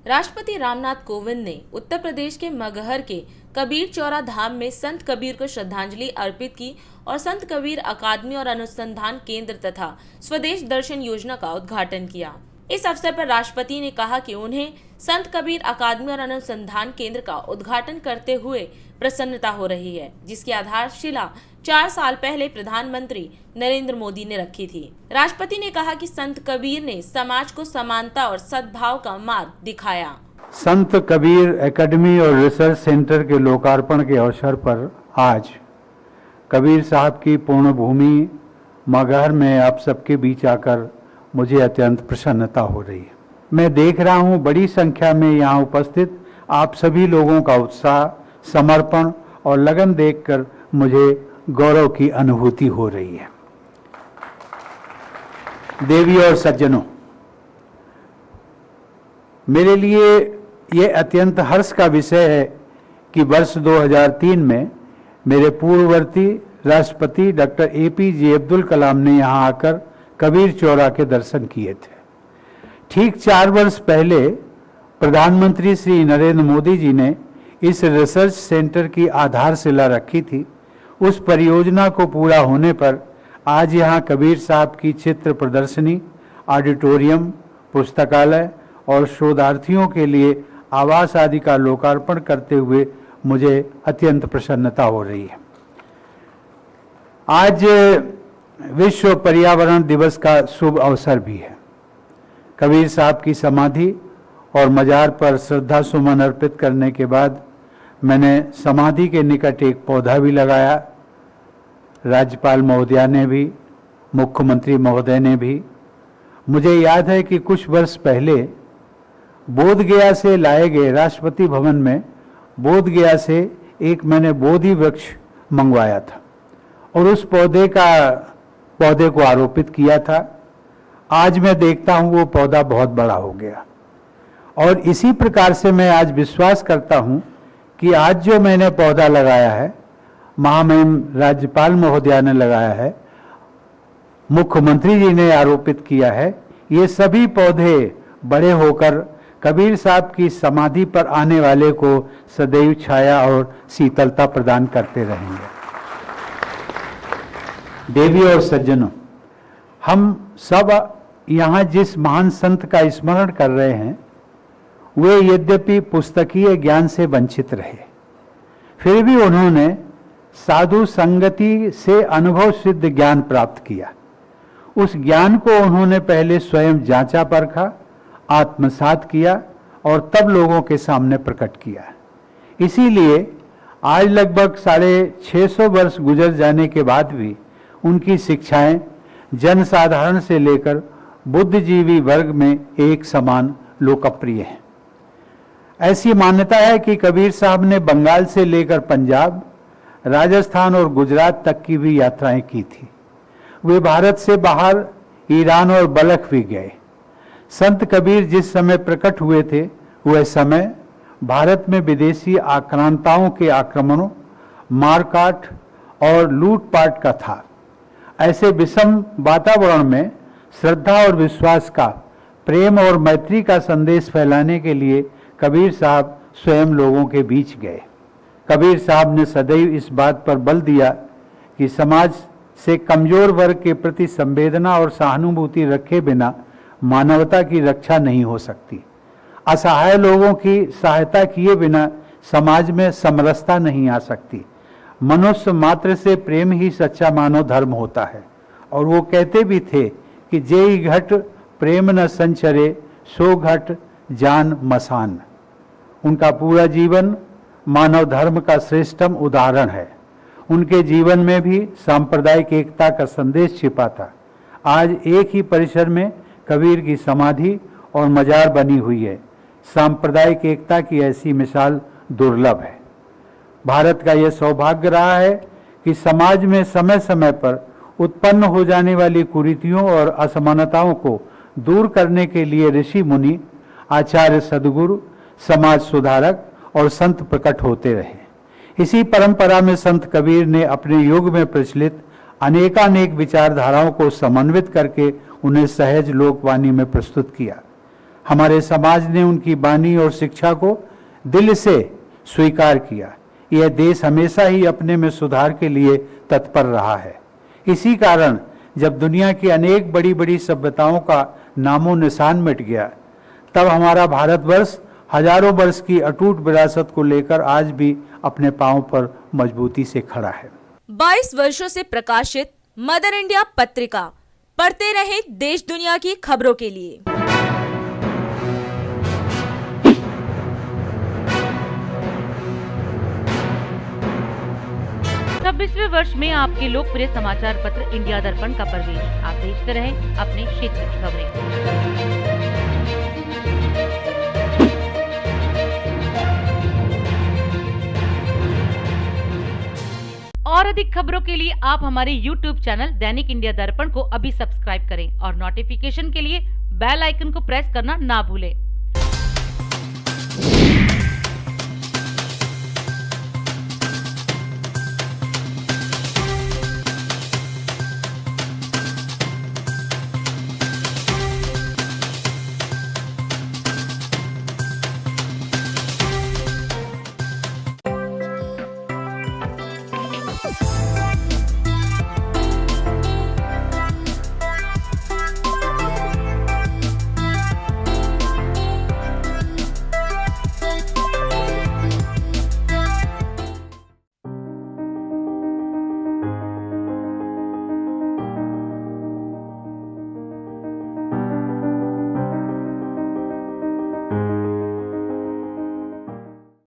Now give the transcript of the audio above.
राष्ट्रपति रामनाथ कोविंद ने उत्तर प्रदेश के मगहर के कबीर चौरा धाम में संत कबीर को श्रद्धांजलि अर्पित की और संत कबीर अकादमी और अनुसंधान केंद्र तथा स्वदेश दर्शन योजना का उद्घाटन किया। इस अवसर पर राष्ट्रपति ने कहा कि उन्हें संत कबीर अकादमी और अनुसंधान केंद्र का उद्घाटन करते हुए प्रसन्नता हो रही है, जिसकी आधारशिला 4 साल पहले प्रधानमंत्री नरेंद्र मोदी ने रखी थी। राष्ट्रपति ने कहा कि संत कबीर ने समाज को समानता और सद्भाव का मार्ग दिखाया। संत कबीर एकेडमी और रिसर्च सेंटर के लोकार्पण के अवसर पर आज कबीर साहब की पूर्ण भूमि मगहर में आप सबके बीच आकर मुझे अत्यंत प्रसन्नता हो रही है। मैं देख रहा हूं बड़ी संख्या में यहाँ उपस्थित आप सभी लोगों का उत्साह, समर्पण और लगन देखकर मुझे गौरव की अनुभूति हो रही है। देवी और सज्जनों, मेरे लिए ये अत्यंत हर्ष का विषय है कि वर्ष 2003 में मेरे पूर्ववर्ती राष्ट्रपति डॉक्टर APJ अब्दुल कलाम ने यहाँ आकर कबीर चौरा के दर्शन किए थे। ठीक 4 वर्ष पहले प्रधानमंत्री श्री नरेंद्र मोदी जी ने इस रिसर्च सेंटर की आधारशिला रखी थी। उस परियोजना को पूरा होने पर आज यहाँ कबीर साहब की चित्र प्रदर्शनी, ऑडिटोरियम, पुस्तकालय और शोधार्थियों के लिए आवास आदि का लोकार्पण करते हुए मुझे अत्यंत प्रसन्नता हो रही है। आज विश्व पर्यावरण दिवस का शुभ अवसर भी है। कबीर साहब की समाधि और मजार पर श्रद्धा सुमन अर्पित करने के बाद मैंने समाधि के निकट एक पौधा भी लगाया। राज्यपाल महोदया ने भी, मुख्यमंत्री महोदय ने भी। मुझे याद है कि कुछ वर्ष पहले बोधगया से लाए गए राष्ट्रपति भवन में बोधगया से एक मैंने बोधि वृक्ष मंगवाया था और उस पौधे को आरोपित किया था। आज मैं देखता हूं वो पौधा बहुत बड़ा हो गया और इसी प्रकार से मैं आज विश्वास करता हूं कि आज जो मैंने पौधा लगाया है, महामहिम राज्यपाल महोदया ने लगाया है, मुख्यमंत्री जी ने आरोपित किया है, ये सभी पौधे बड़े होकर कबीर साहब की समाधि पर आने वाले को सदैव छाया और शीतलता प्रदान करते रहेंगे। देवी और सज्जनों, हम सब यहाँ जिस महान संत का स्मरण कर रहे हैं वे यद्यपि पुस्तकीय ज्ञान से वंचित रहे, फिर भी उन्होंने साधु संगति से अनुभव सिद्ध ज्ञान प्राप्त किया। उस ज्ञान को उन्होंने पहले स्वयं जांचा परखा, आत्मसात किया और तब लोगों के सामने प्रकट किया। इसीलिए आज लगभग 650 वर्ष गुजर जाने के बाद भी उनकी शिक्षाएं जनसाधारण से लेकर बुद्धिजीवी वर्ग में एक समान लोकप्रिय हैं। ऐसी मान्यता है कि कबीर साहब ने बंगाल से लेकर पंजाब, राजस्थान और गुजरात तक की भी यात्राएं की थी। वे भारत से बाहर ईरान और बल्ख भी गए। संत कबीर जिस समय प्रकट हुए थे वह समय भारत में विदेशी आक्रांताओं के आक्रमणों, मारकाट और लूटपाट का था। ऐसे विषम वातावरण में श्रद्धा और विश्वास का, प्रेम और मैत्री का संदेश फैलाने के लिए कबीर साहब स्वयं लोगों के बीच गए। कबीर साहब ने सदैव इस बात पर बल दिया कि समाज से कमजोर वर्ग के प्रति संवेदना और सहानुभूति रखे बिना मानवता की रक्षा नहीं हो सकती। असहाय लोगों की सहायता किए बिना समाज में समरसता नहीं आ सकती। मनुष्य मात्र से प्रेम ही सच्चा मानव धर्म होता है। और वो कहते भी थे कि जेई घट प्रेम न संचरे, सो घट जान मसान। उनका पूरा जीवन मानव धर्म का श्रेष्ठतम उदाहरण है। उनके जीवन में भी सांप्रदायिक एकता का संदेश छिपा था। आज एक ही परिसर में कबीर की समाधि और मजार बनी हुई है। सांप्रदायिक एकता की ऐसी मिसाल दुर्लभ है। भारत का यह सौभाग्य रहा है कि समाज में समय समय पर उत्पन्न हो जाने वाली कुरीतियों और असमानताओं को दूर करने के लिए ऋषि मुनि, आचार्य, सद्गुरु, समाज सुधारक और संत प्रकट होते रहे। इसी परंपरा में संत कबीर ने अपने युग में प्रचलित अनेकानेक विचारधाराओं को समन्वित करके उन्हें सहज लोकवाणी में प्रस्तुत किया। हमारे समाज ने उनकी वाणी और शिक्षा को दिल से स्वीकार किया। यह देश हमेशा ही अपने में सुधार के लिए तत्पर रहा है। इसी कारण जब दुनिया की अनेक बड़ी बड़ी सभ्यताओं का नामो निशान मिट गया, तब हमारा भारतवर्ष हजारों वर्ष की अटूट विरासत को लेकर आज भी अपने पांव पर मजबूती से खड़ा है। 22 वर्षों से प्रकाशित मदर इंडिया पत्रिका, पढ़ते रहे देश दुनिया की खबरों के लिए। 26वें वर्ष में आपके लोकप्रिय समाचार पत्र इंडिया दर्पण का प्रवेश। आप देखते रहे अपने क्षेत्र की खबरें। और अधिक खबरों के लिए आप हमारे YouTube चैनल दैनिक इंडिया दर्पण को अभी सब्सक्राइब करें और नोटिफिकेशन के लिए बेल आइकन को प्रेस करना ना भूलें।